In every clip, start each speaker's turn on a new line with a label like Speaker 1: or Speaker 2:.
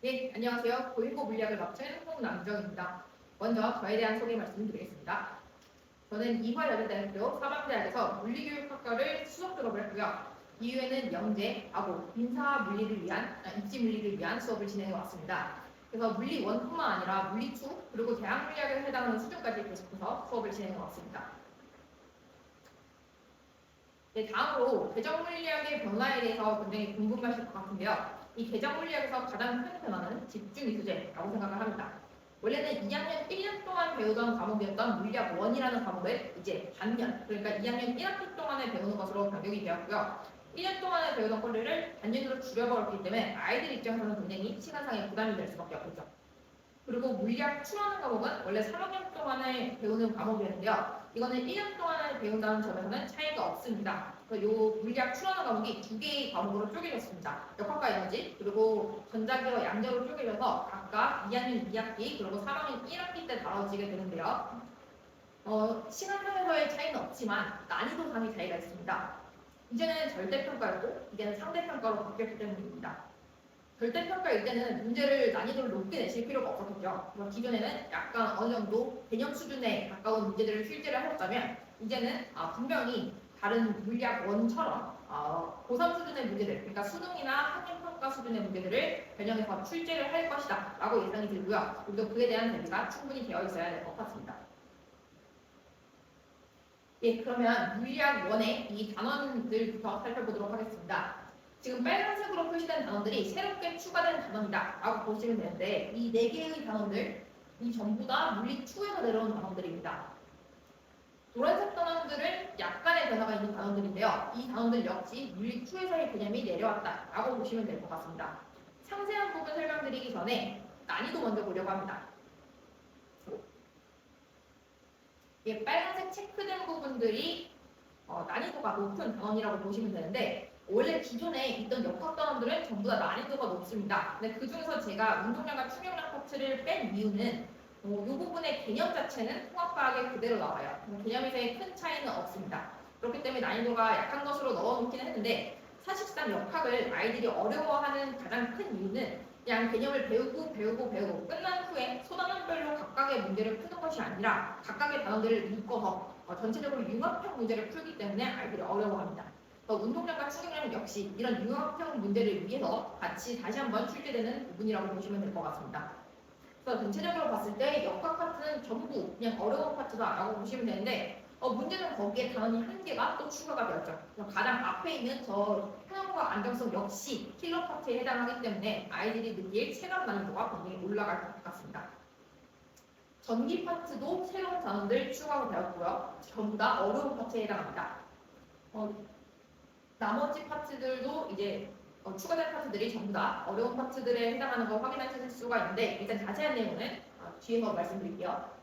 Speaker 1: 네, 안녕하세요. 고인고 물리학을 맡은 홍남정입니다. 먼저 저에 대한 소개 말씀드리겠습니다. 저는 이화여자대학교 사범대학에서 물리교육학과를 수석 졸업을 했고요. 이후에는 영재, 과고, 입시 물리를 위한 수업을 진행해 왔습니다. 그래서 물리 1뿐만 아니라 물리 2, 그리고 대학 물리학에 해당하는 수준까지 계속해서 수업을 진행해 왔습니다. 네, 다음으로 개정 물리학의 변화에 대해서 굉장히 궁금하실 것 같은데요. 이 개정 물리학에서 가장 큰 변화는 집중 이수제라고 생각을 합니다. 원래는 2학년 1년 동안 배우던 과목이었던 물리학 1이라는 과목을 이제 반년, 그러니까 2학년 1학기 동안에 배우는 것으로 변경이 되었고요. 1년 동안에 배우던 꼴을 반년으로 줄여버렸기 때문에 아이들 입장에서는 굉장히 시간상의 부담이 될 수밖에 없겠죠. 그리고 물리학 2라는 과목은 원래 3학년 동안에 배우는 과목이었는데요. 이거는 1년 동안에 배운다는 점에서는 차이가 없습니다. 그래서 이 물리학 2라는 과목이 두 개의 과목으로 쪼개졌습니다. 역학과 에너지 그리고 전자기와 양자로 쪼개져서 각각 2학년 2학기 그리고 3학년 1학기 때 다뤄지게 되는데요. 시간상에서의 차이는 없지만 난이도상의 차이가 있습니다. 이제는 절대평가였고 이제는 상대평가로 바뀌었기 때문입니다. 절대평가일 때는 문제를 난이도를 높게 내실 필요가 없었겠죠. 그래서 기존에는 약간 어느 정도 개념 수준에 가까운 문제들을 출제를 하셨다면 이제는 분명히 다른 물리학 1처럼 고3 수준의 문제들, 그러니까 수능이나 학년평가 수준의 문제들을 변형해서 출제를 할 것이다 라고 예상이 들고요. 우리도 그에 대한 대비가 충분히 되어 있어야 될 것 같습니다. 예, 그러면 물리학 1의 이 단원들부터 살펴보도록 하겠습니다. 지금 빨간색으로 표시된 단원들이 새롭게 추가된 단원이다 라고 보시면 되는데 이 4개의 단원들 이 전부 다 물리 2에서 내려온 단원들입니다. 노란색 단원들은 약간의 변화가 있는 단원들인데요. 이 단원들 역시 물리 2에서의 개념이 내려왔다 라고 보시면 될 것 같습니다. 상세한 부분 설명드리기 전에 난이도 먼저 보려고 합니다. 예, 빨간색 체크된 부분들이 난이도가 높은 단원이라고 보시면 되는데 원래 기존에 있던 역학 단원들은 전부 다 난이도가 높습니다. 근데 그 중에서 제가 운동량과 충격량 파트를 뺀 이유는 이 부분의 개념 자체는 통합과학에 그대로 나와요. 개념에서의 큰 차이는 없습니다. 그렇기 때문에 난이도가 약한 것으로 넣어놓기는 했는데 사실상 역학을 아이들이 어려워하는 가장 큰 이유는 그냥 개념을 배우고 끝난 후에 소단원별로 각각의 문제를 푸는 것이 아니라 각각의 단원들을 묶어서 전체적으로 융합형 문제를 풀기 때문에 아이들이 어려워합니다. 운동량과 충격량 역시 이런 융합형 문제를 위해서 같이 다시 한번 출제되는 부분이라고 보시면 될 것 같습니다. 그래서 전체적으로 봤을 때 역학 파트는 전부 그냥 어려운 파트다라고 보시면 되는데 문제는 거기에 단원이 한 개가 또 추가가 되었죠. 가장 앞에 있는 저 평형과 안정성 역시 킬러 파트에 해당하기 때문에 아이들이 느낄 체감 난이도가 굉장히 올라갈 것 같습니다. 전기 파트도 새로운 단원들 추가가 되었고요. 전부 다 어려운 파트에 해당합니다. 나머지 파트들도 이제 추가된 파트들이 전부 다 어려운 파트들에 해당하는 걸 확인하실 수가 있는데 일단 자세한 내용은 뒤에서 말씀드릴게요.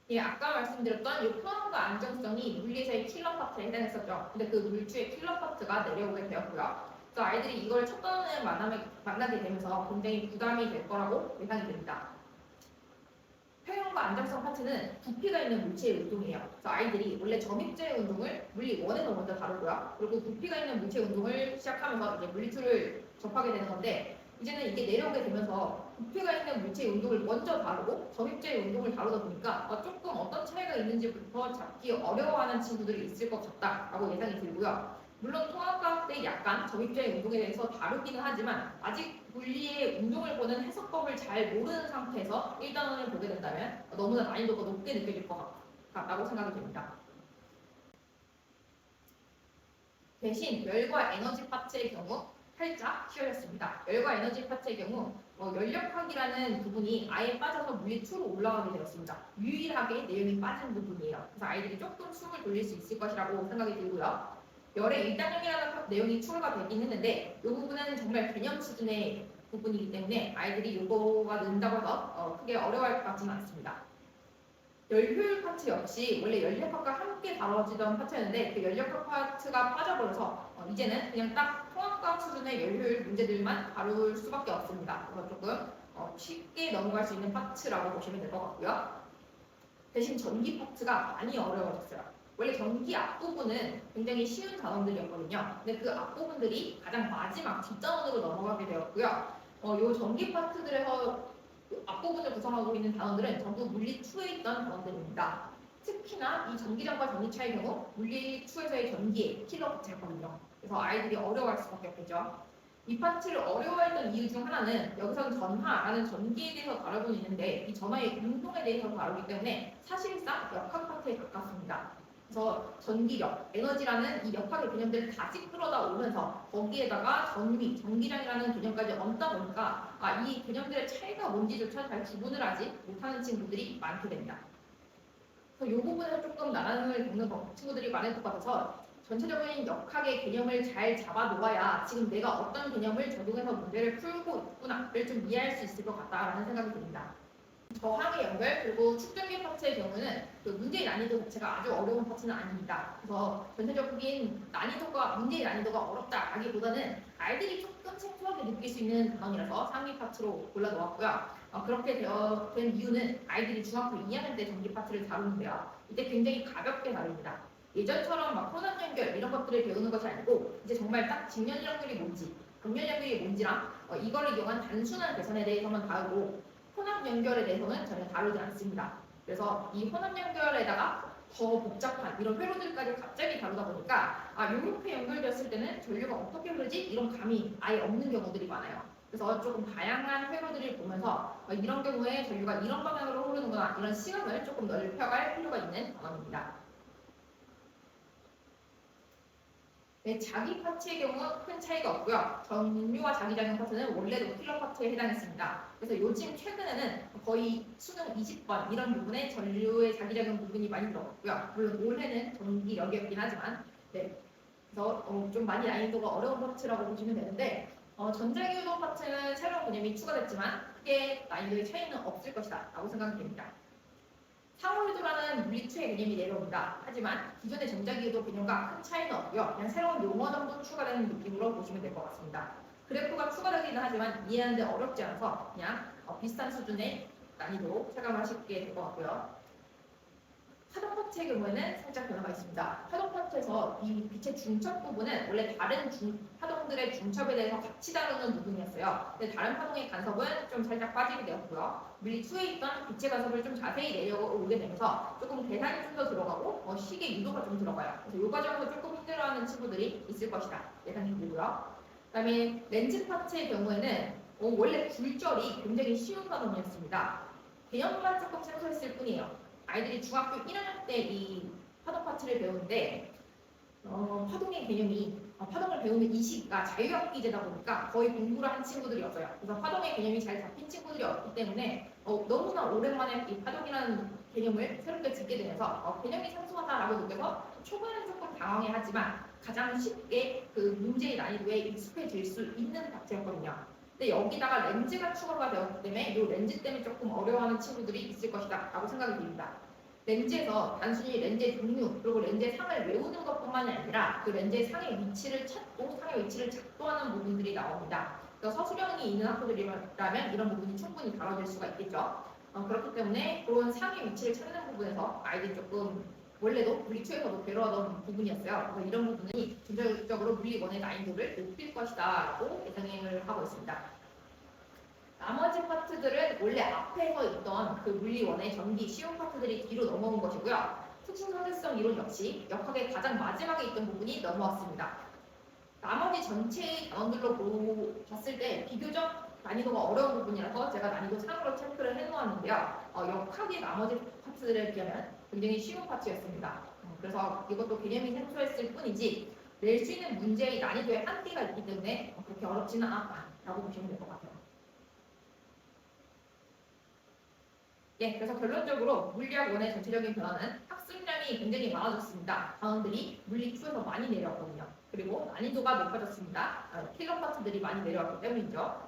Speaker 1: 예, 아까 말씀드렸던 이 평형과 안정성이 물리에서의 킬러 파트에 해당했었죠. 근데 그 물주의 킬러 파트가 내려오게 되었고요. 그래서 아이들이 이걸 첫 번에 만나게 되면서 굉장히 부담이 될 거라고 예상이 됩니다. 평형과 안정성 파트는 부피가 있는 물체의 운동이에요. 그래서 아이들이 원래 점입제의 운동을 물리 1에서 먼저 다루고요. 그리고 부피가 있는 물체의 운동을 시작하면서 이제 물리 2를 접하게 되는 건데 이제는 이게 내려오게 되면서 부피가 있는 물체의 운동을 먼저 다루고 점입제의 운동을 다루다 보니까 조금 어떤 차이가 있는지부터 잡기 어려워하는 친구들이 있을 것 같다라고 예상이 들고요. 물론 통합과학 때 약간 점입제의 운동에 대해서 다루기는 하지만 아직 물리의 운동을 보는 해석법을 잘 모르는 상태에서 1단원을 보게 된다면 너무나 난이도가 높게 느껴질 것 같다고 생각이 됩니다. 대신 열과 에너지 파트의 경우 살짝 쉬워졌습니다. 열과 에너지 파트의 경우 열역학이라는 부분이 아예 빠져서 물리 2로 올라가게 되었습니다. 유일하게 내용이 빠진 부분이에요. 그래서 아이들이 조금 숨을 돌릴 수 있을 것이라고 생각이 들고요. 열의 일단형이라는 내용이 추가가 되긴 했는데 이 부분은 정말 개념 수준의 부분이기 때문에 아이들이 이거가 는다고 해서 크게 어려워할 것 같지는 않습니다. 열효율 파트 역시 원래 열역학과 함께 다뤄지던 파트였는데 그 열역학 파트가 빠져버려서 이제는 그냥 딱 통합과학 수준의 열효율 문제들만 다룰 수밖에 없습니다. 그래서 조금 쉽게 넘어갈 수 있는 파트라고 보시면 될 것 같고요. 대신 전기 파트가 많이 어려워졌어요. 원래 전기 앞부분은 굉장히 쉬운 단원들이었거든요. 근데 그 앞부분들이 가장 마지막 뒷단원으로 넘어가게 되었고요. 요 전기 파트들에서 그 앞부분을 구성하고 있는 단원들은 전부 물리 2에 있던 단원들입니다. 특히나 이 전기장과 전기차의 경우 물리 2에서의 전기의 킬러 자체였거든요. 그래서 아이들이 어려워할 수밖에 없겠죠. 이 파트를 어려워했던 이유 중 하나는 여기서는 전하라는 전기에 대해서 다루고 있는데 이 전하의 운동에 대해서 다루기 때문에 사실상 역학 파트에 가깝습니다. 그래서 전기력, 에너지라는 이 역학의 개념들을 다시 끌어다 오면서 거기에다가 전위, 전기량이라는 개념까지 얹다 보니까 이 개념들의 차이가 뭔지조차 잘 구분을 하지 못하는 친구들이 많게 됩니다. 그래서 이 부분에서 조금 난항을 겪는 친구들이 많을 것 같아서 전체적인 역학의 개념을 잘 잡아 놓아야 지금 내가 어떤 개념을 적용해서 문제를 풀고 있구나를 좀 이해할 수 있을 것 같다라는 생각이 듭니다. 저항의 연결 그리고 측정기 파트의 경우는 그 문제의 난이도 자체가 아주 어려운 파트는 아닙니다. 그래서 전체적인 난이도가 문제의 난이도가 어렵다라기보다는 아이들이 조금 생소하게 느낄 수 있는 단원이라서 상위 파트로 골라놓았고요. 그렇게 된 이유는 아이들이 중학교 2학년 때 전기 파트를 다루는데요. 이때 굉장히 가볍게 다룹니다. 예전처럼 막 혼합 연결 이런 것들을 배우는 것이 아니고 이제 정말 딱 직면 연결이 뭔지, 극면 연결이 뭔지랑 이걸 이용한 단순한 계산에 대해서만 다루고 혼합 연결에 대해서는 전혀 다루지 않습니다. 그래서 이 혼합 연결에다가 더 복잡한 이런 회로들까지 갑자기 다루다 보니까 이렇게 연결되었을 때는 전류가 어떻게 흐르지? 이런 감이 아예 없는 경우들이 많아요. 그래서 조금 다양한 회로들을 보면서 이런 경우에 전류가 이런 방향으로 흐르는구나 이런 시각을 조금 넓혀갈 필요가 있는 단원입니다. 네, 자기 파트의 경우 큰 차이가 없고요. 전류와 자기작용 파트는 원래도 킬러 파트에 해당했습니다. 그래서 요즘 최근에는 거의 수능 20번 이런 부분에 전류의 자기작용 부분이 많이 들어갔고요. 물론 올해는 전기력이었긴 하지만 네, 그래서 좀 많이 난이도가 어려운 파트라고 보시면 되는데 전자기유도 파트는 새로운 개념이 추가됐지만 크게 난이도의 차이는 없을 것이다 라고 생각이 됩니다. 상호유도라는 물리투의 개념이 내려옵니다. 하지만 기존의 전자기유도 개념과 큰 차이는 없고요. 그냥 새로운 용어 정도 추가되는 느낌으로 보시면 될 것 같습니다. 그래프가 추가되기는 하지만 이해하는데 어렵지 않아서 그냥 비슷한 수준의 난이도 체감하시게 될 것 같고요. 파동 파트의 경우에는 살짝 변화가 있습니다. 파동 파트에서 이 빛의 중첩 부분은 원래 다른 파동들의 중첩에 대해서 같이 다루는 부분이었어요. 근데 다른 파동의 간섭은 좀 살짝 빠지게 되었고요. 물리 2에 있던 빛의 간섭을 좀 자세히 내려오게 되면서 조금 계산이 좀 더 들어가고 시계 유도가 좀 들어가요. 그래서 이 과정에서 조금 힘들어하는 친구들이 있을 것이다 예상이 되고요. 그다음에 렌즈 파트의 경우에는 원래 굴절이 굉장히 쉬운 파동이었습니다. 개념만 조금 생소했을 뿐이에요. 아이들이 중학교 1학년 때 이 파동 파트를 배우는데 파동의 개념이 파동을 배우는 이 시기가 자유학기제다 보니까 거의 공부를 한 친구들이었어요. 그래서 파동의 개념이 잘 잡힌 친구들이었기 때문에 너무나 오랜만에 이 파동이라는 개념을 새롭게 듣게 되면서 개념이 생소하다라고 느껴서 초반에는 조금 당황해하지만 가장 쉽게 그 문제의 난이도에 익숙해질 수 있는 파트였거든요. 근데 여기다가 렌즈가 추가가 되었기 때문에 이 렌즈 때문에 조금 어려워하는 친구들이 있을 것이다 라고 생각이 듭니다. 렌즈에서 단순히 렌즈의 종류 그리고 렌즈의 상을 외우는 것뿐만이 아니라 그 렌즈의 상의 위치를 찾고 상의 위치를 작도하는 부분들이 나옵니다. 그래서 서술형이 있는 학교들이라면 이런 부분이 충분히 다뤄질 수가 있겠죠. 그렇기 때문에 그런 상의 위치를 찾는 부분에서 아이들이 조금 원래도 물리2에서도 배워하던 부분이었어요. 그래서 이런 부분이 전체적으로 물리1의 난이도를 높일 것이다 라고 예상을 하고 있습니다. 나머지 파트들은 원래 앞에서 있던 그 물리1의 전기 쉬운 파트들이 뒤로 넘어온 것이고요. 특수선택성 이론 역시 역학의 가장 마지막에 있던 부분이 넘어왔습니다. 나머지 전체의 단원들로 봤을 때 비교적 난이도가 어려운 부분이라서 제가 난이도 3으로 체크를 해놓았는데요. 역학의 나머지 파트들에 비하면 굉장히 쉬운 파트였습니다. 그래서 이것도 개념이 생소했을 뿐이지 낼 수 있는 문제의 난이도의 한계가 있기 때문에 그렇게 어렵지는 않았다라고 보시면 될 것 같아요. 예, 그래서 결론적으로 물리학 1의 전체적인 변화는 학습량이 굉장히 많아졌습니다. 단원들이 물리 2에서 많이 내려왔거든요. 그리고 난이도가 높아졌습니다. 킬러 파트들이 많이 내려왔기 때문이죠.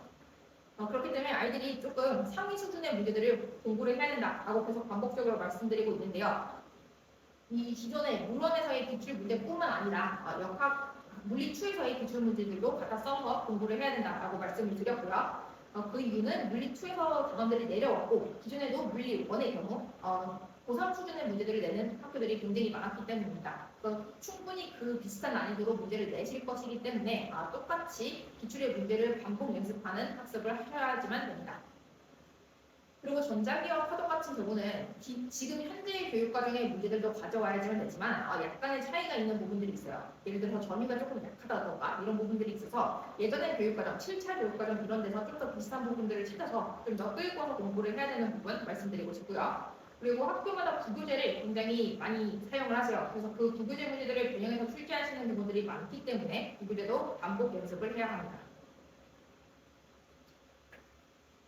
Speaker 1: 그렇기 때문에 아이들이 조금 상위 수준의 문제들을 공부를 해야 된다라고 계속 반복적으로 말씀드리고 있는데요. 이 기존의 물원에서의 기출 문제뿐만 아니라 역학 물리 2에서의 기출 문제들도 갖다 써서 공부를 해야 된다라고 말씀을 드렸고요. 그 이유는 물리 2에서 단원들이 내려왔고 기존에도 물리 1의 경우 고3 수준의 문제들을 내는 학교들이 굉장히 많았기 때문입니다. 그래서 충분히 그 비슷한 난이도로 문제를 내실 것이기 때문에 똑같이 기출의 문제를 반복 연습하는 학습을 하셔야지만 됩니다. 그리고 전자기와 파동 같은 경우는 지금 현재의 교육과정의 문제들도 가져와야지만 되지만 약간의 차이가 있는 부분들이 있어요. 예를 들어서 점유가 조금 약하다던가 이런 부분들이 있어서 예전의 교육과정, 7차 교육과정 이런 데서 좀 더 비슷한 부분들을 찾아서 좀 더 끌고 와서 공부를 해야 되는 부분 말씀드리고 싶고요. 그리고 학교마다 부교재를 굉장히 많이 사용을 하세요. 그래서 그 부교재 문제들을 변형해서 출제하시는 부분들이 많기 때문에 부교재도 반복 연습을 해야 합니다.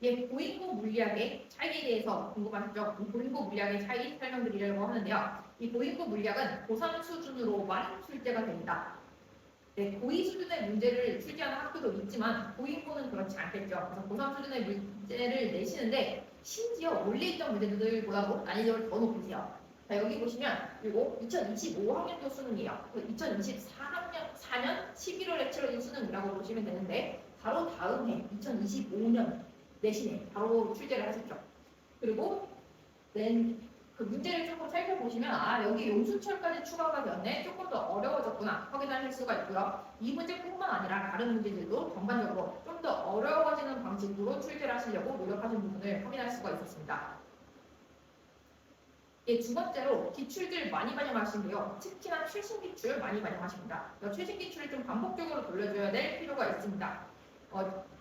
Speaker 1: 고인고 물리학의 차이에 대해서 궁금하시죠? 고인고 물리학의 차이 설명드리려고 하는데요. 이 고인고 물리학은 고3 수준으로만 출제가 됩니다. 고2 수준의 문제를 출제하는 학교도 있지만 고인고는 그렇지 않겠죠. 그래서 고3 수준의 문제를 내시는데 심지어 원래 있던 문제들보다도 난이도를 더 높이세요. 자, 여기 보시면 이거 2025학년도 수능이에요. 2024년 11월에 치러진 수능이라고 보시면 되는데 바로 다음 해 2025년 내신에 바로 출제를 하셨죠. 그리고 그 문제를 조금 살펴보시면 여기 용수철까지 추가가 되었네. 조금 더 어려워졌구나 확인하실 수가 있고요. 이 문제뿐만 아니라 다른 문제들도 전반적으로 좀 더 어려워지는 방식으로 출제를 하시려고 노력하신 부분을 확인할 수가 있었습니다. 두 번째로 기출들 많이 반영하시는데요. 특히나 최신 기출 많이 반영하십니다. 최신 기출을 좀 반복적으로 돌려줘야 될 필요가 있습니다.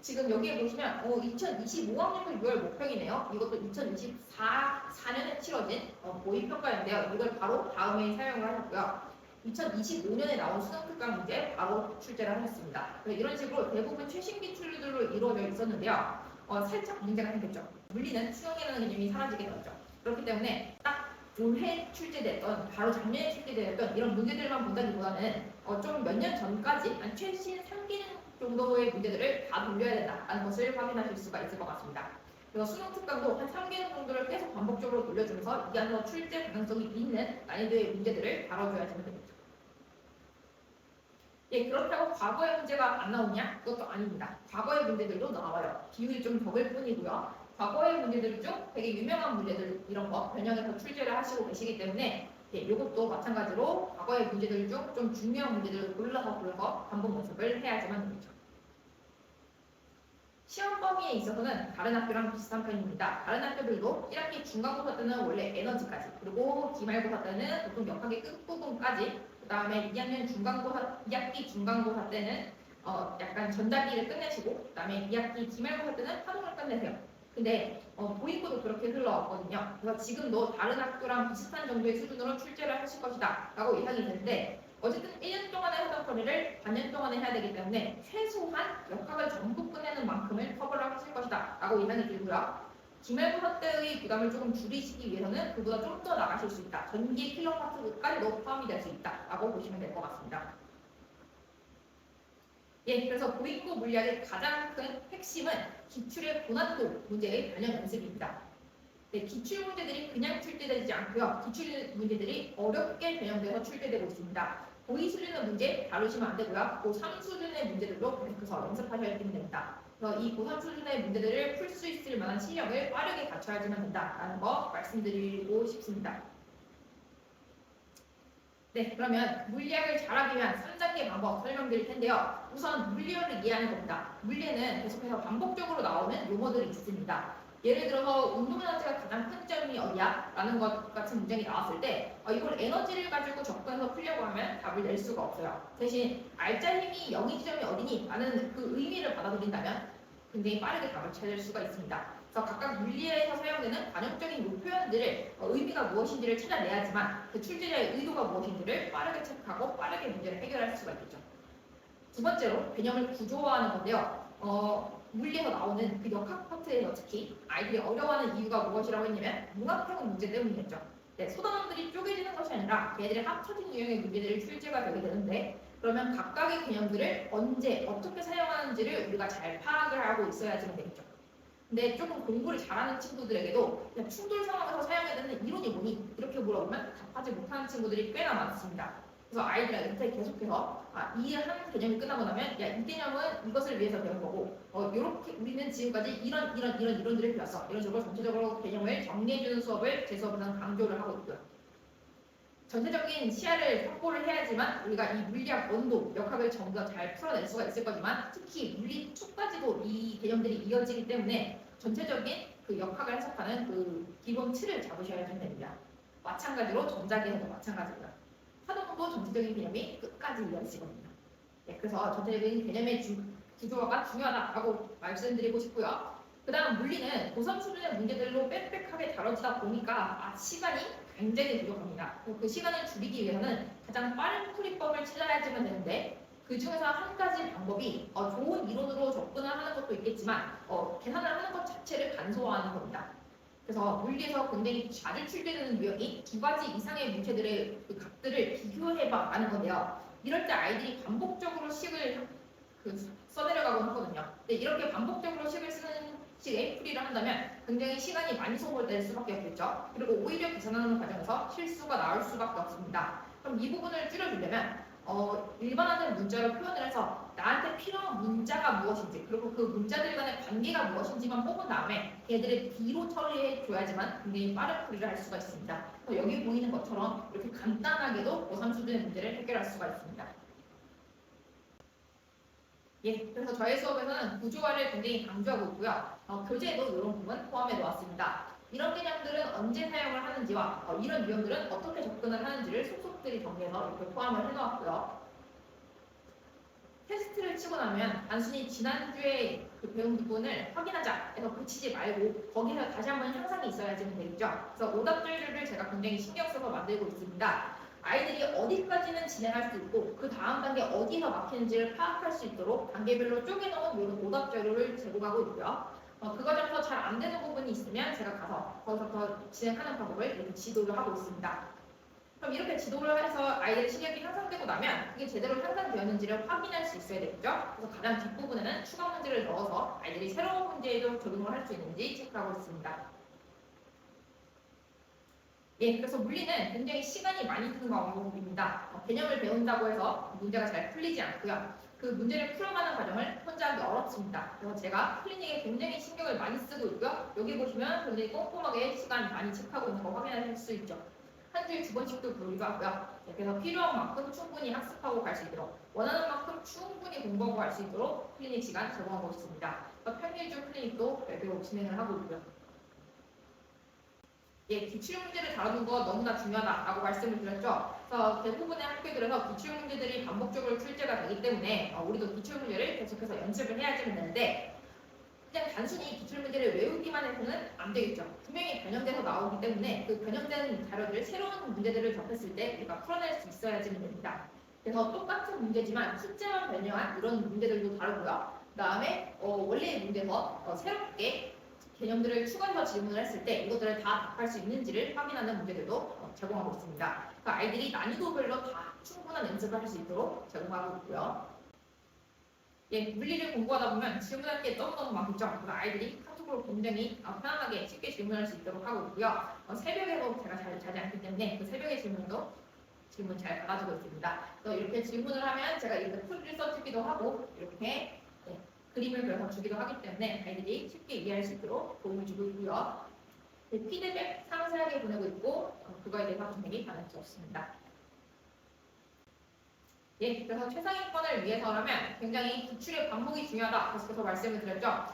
Speaker 1: 지금 여기에 보시면 2025학년도 6월 목평이네요. 이것도 2024년에 치러진 모의평가인데요. 이걸 바로 다음에 사용을 하셨고요. 2025년에 나온 수능 특강 문제 바로 출제를 하셨습니다. 이런 식으로 대부분 최신 기출들로 이루어져 있었는데요. 살짝 문제가 생겼죠. 물리는 수능이라는 개념이 사라지게 되었죠. 그렇기 때문에 딱 올해 출제됐던 바로 작년에 출제됐던 이런 문제들만 본다기보다는 좀 몇 년 전까지 한 최신 3기능 정도의 문제들을 다 돌려야 된다는 것을 확인하실 수가 있을 것 같습니다. 그래서 수능 특강도 한 3개월 정도를 계속 반복적으로 돌려주면서 이 안에서 출제 가능성이 있는 난이도의 문제들을 다뤄줘야지만 됩니다. 그렇다고 과거의 문제가 안 나오냐? 그것도 아닙니다. 과거의 문제들도 나와요. 비율이 좀 적을 뿐이고요. 과거의 문제들 중 되게 유명한 문제들 이런 거 변형해서 출제를 하시고 계시기 때문에 이것도 마찬가지로 과거의 문제들 중 좀 중요한 문제들을 골라서 불러서 반복 연습을 해야지만 됩니다. 시험 범위에 있어서는 다른 학교랑 비슷한 편입니다. 다른 학교들도 1학기 중간고사 때는 원래 에너지까지, 그리고 기말고사 때는 보통 역학의 끝부분까지, 그 다음에 2학기 중간고사 때는 약간 전자기를 끝내시고, 그 다음에 2학기 기말고사 때는 파동을 끝내세요. 근데 도입부도 그렇게 흘러왔거든요. 그래서 지금도 다른 학교랑 비슷한 정도의 수준으로 출제를 하실 것이다 라고 예상이 되는데 어쨌든 1년 동안에 하던 커리를 반년 동안에 해야 되기 때문에 최소한 역학을 전부 끝내는 만큼을 커버를 하실 것이다 라고 예상이 들고요. 기말고사 때의 부담을 조금 줄이시기 위해서는 그보다 좀 더 나가실 수 있다. 전기 필러 파트까지도 포함이 될 수 있다 라고 보시면 될 것 같습니다. 그래서 고인고 물리학의 가장 큰 핵심은 기출의 고난도 문제의 변형 연습입니다. 기출 문제들이 그냥 출제되지 않고요. 기출 문제들이 어렵게 변형돼서 출제되고 있습니다. 고2 수준의 문제 다루시면 안 되고요. 고3 수준의 문제들도 계속해서 연습하셔야 됩니다. 그래서 이 고3 수준의 문제들을 풀 수 있을 만한 실력을 빠르게 갖춰야지만 된다라는 거 말씀드리고 싶습니다. 그러면 물리학을 잘하기 위한 3단계 방법 설명드릴 텐데요. 우선 물리학을 이해하는 겁니다. 물리에는 계속해서 반복적으로 나오는 용어들이 있습니다. 예를 들어서 운동 에너지가 가장 큰 점이 어디야? 라는 것 같은 문제가 나왔을 때 이걸 에너지를 가지고 접근해서 풀려고 하면 답을 낼 수가 없어요. 대신 알짜 힘이 0인 지점이 어디니? 라는 그 의미를 받아들인다면 굉장히 빠르게 답을 찾을 수가 있습니다. 그래서 각각 물리에서 사용되는 관용적인 요 표현들을 의미가 무엇인지를 찾아내야지만 그 출제자의 의도가 무엇인지를 빠르게 체크하고 빠르게 문제를 해결할 수가 있겠죠. 두 번째로 개념을 구조화하는 건데요. 물리에서 나오는 그 역학 파트에서 특히 아이들이 어려워하는 이유가 무엇이라고 했냐면 융합형 문제 때문이겠죠. 소단원들이 쪼개지는 것이 아니라 걔들의 합쳐진 유형의 문제들이 출제가 되게 되는데 그러면 각각의 개념들을 언제 어떻게 사용하는지를 우리가 잘 파악을 하고 있어야지만 되겠죠. 근데 조금 공부를 잘하는 친구들에게도 그냥 충돌 상황에서 사용해야 되는 이론이 뭐니? 이렇게 물어보면 답하지 못하는 친구들이 꽤나 많습니다. 그래서 아이들한테 계속해서 이 한 개념이 끝나고 나면 이 개념은 이것을 위해서 배운 거고 이렇게 우리는 지금까지 이런 이론들을 배웠어. 이런 식으로 전체적으로 개념을 정리해주는 수업을 제 수업에서는 강조를 하고 있고요. 전체적인 시야를 확보를 해야지만 우리가 이 물리학 원도, 역학을 전부 다 잘 풀어낼 수가 있을 거지만 특히 물리 2까지도 이 개념들이 이어지기 때문에 전체적인 그 역학을 해석하는 그 기본 틀을 잡으셔야 됩니다. 마찬가지로 전자기에서도 마찬가지고요. 파동도 전체적인 개념이 끝까지 이어지거든요. 네, 그래서 전체적인 개념의 구조화가 중요하다고 말씀드리고 싶고요. 그 다음 물리는 고3 수준의 문제들로 빽빽하게 다뤄지다 보니까 시간이 굉장히 부족합니다. 그 시간을 줄이기 위해서는 가장 빠른 풀이법을 찾아야지만 되는데 그 중에서 한 가지 방법이 좋은 이론으로 접근을 하는 것도 있겠지만 계산을 하는 것 자체를 간소화하는 겁니다. 그래서 물리에서 굉장히 자주 출제되는 유형이 2가지 이상의 문제들의 그 값들을 비교해봐라는 건데요. 이럴 때 아이들이 반복적으로 식을 써내려가곤 하거든요. 근데 이렇게 반복적으로 식을 쓰는 식의 풀이를 한다면 굉장히 시간이 많이 소모될 수밖에 없겠죠. 그리고 오히려 계산하는 과정에서 실수가 나올 수밖에 없습니다. 그럼 이 부분을 줄여주려면 일반화된 문자로 표현을 해서 나한테 필요한 문자가 무엇인지 그리고 그 문자들 간의 관계가 무엇인지만 뽑은 다음에 걔들을 B로 처리해 줘야지만 굉장히 빠른 풀이를 할 수가 있습니다. 여기 보이는 것처럼 이렇게 간단하게도 고3 수준의 문제를 해결할 수가 있습니다. 예, 그래서 저희 수업에서는 구조화를 굉장히 강조하고 있고요. 교재에도 이런 부분 포함해 놓았습니다. 이런 개념들은 언제 사용을 하는지와 이런 유형들은 어떻게 접근을 하는지를 속속들이 정리해서 이렇게 포함을 해놓았고요. 테스트를 치고 나면 단순히 지난주에 그 배운 부분을 확인하자 해서 붙이지 말고 거기서 다시 한번 향상이 있어야지는 되겠죠. 그래서 오답조율을 제가 굉장히 신경 써서 만들고 있습니다. 아이들이 어디까지는 진행할 수 있고 그 다음 단계 어디서 막히는지를 파악할 수 있도록 단계별로 쪼개놓은 이런 오답 자료를 제공하고 있고요. 그 과정에서 잘 안 되는 부분이 있으면 제가 가서 거기서 더 진행하는 방법을 이렇게 지도를 하고 있습니다. 그럼 이렇게 지도를 해서 아이들의 실력이 향상되고 나면 그게 제대로 향상되었는지를 확인할 수 있어야 되겠죠. 그래서 가장 뒷부분에는 추가 문제를 넣어서 아이들이 새로운 문제에도 적용을 할 수 있는지 체크하고 있습니다. 예, 그래서 물리는 굉장히 시간이 많이 드는 과목입니다. 개념을 배운다고 해서 문제가 잘 풀리지 않고요. 그 문제를 풀어가는 과정을 혼자 하기 어렵습니다. 그래서 제가 클리닉에 굉장히 신경을 많이 쓰고 있고요. 여기 보시면 굉장히 꼼꼼하게 시간 많이 체크하고 있는 거 확인할 수 있죠. 한 주에 2번씩도 보기도 하고요. 그래서 필요한 만큼 충분히 학습하고 갈 수 있도록 원하는 만큼 충분히 공부하고 갈 수 있도록 클리닉 시간 제공하고 있습니다. 평일주 클리닉도 별도로 진행을 하고 있고요. 예, 기출 문제를 다루는 거 너무나 중요하다라고 말씀을 드렸죠. 그래서 대부분의 학교들에서 기출 문제들이 반복적으로 출제가 되기 때문에 우리도 기출 문제를 계속해서 연습을 해야지 되는데 그냥 단순히 기출 문제를 외우기만 해서는 안 되겠죠. 분명히 변형돼서 나오기 때문에 그 변형된 자료들 새로운 문제들을 접했을 때 우리가 풀어낼 수 있어야지 됩니다. 그래서 똑같은 문제지만 숫자만 변형한 이런 문제들도 다루고요. 그 다음에 원래의 문제에서 새롭게 개념들을 추가해서 질문을 했을 때 이것들을 다 답할 수 있는지를 확인하는 문제들도 제공하고 있습니다. 그러니까 아이들이 난이도별로 다 충분한 연습을 할 수 있도록 제공하고 있고요. 예, 물리를 공부하다 보면 질문할 게 너무너무 많겠죠. 그래서 아이들이 카톡으로 굉장히 편안하게 쉽게 질문할 수 있도록 하고 있고요. 새벽에도 제가 잘 자지 않기 때문에 그 새벽의 질문 잘 받아주고 있습니다. 그래서 이렇게 질문을 하면 제가 이렇게 풀을 써주기도 하고 이렇게 그림을 그려서 주기도 하기 때문에 아이들이 쉽게 이해할 수 있도록 도움을 주고 있고요. 피드백 상세하게 보내고 있고 그거에 대해서 굉장히 반응스럽습니다. 예, 그래서 최상위권을 위해서라면 굉장히 기출의 반복이 중요하다 계속해서 말씀을 드렸죠.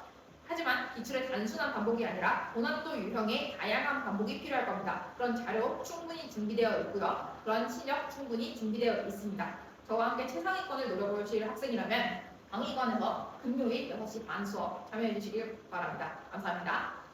Speaker 1: 하지만 기출의 단순한 반복이 아니라 고난도 유형의 다양한 반복이 필요할 겁니다. 그런 자료 충분히 준비되어 있고요. 그런 실력 충분히 준비되어 있습니다. 저와 함께 최상위권을 노려보실 학생이라면 강의관에서 금요일 6시 반 수업 참여해 주시길 바랍니다. 감사합니다.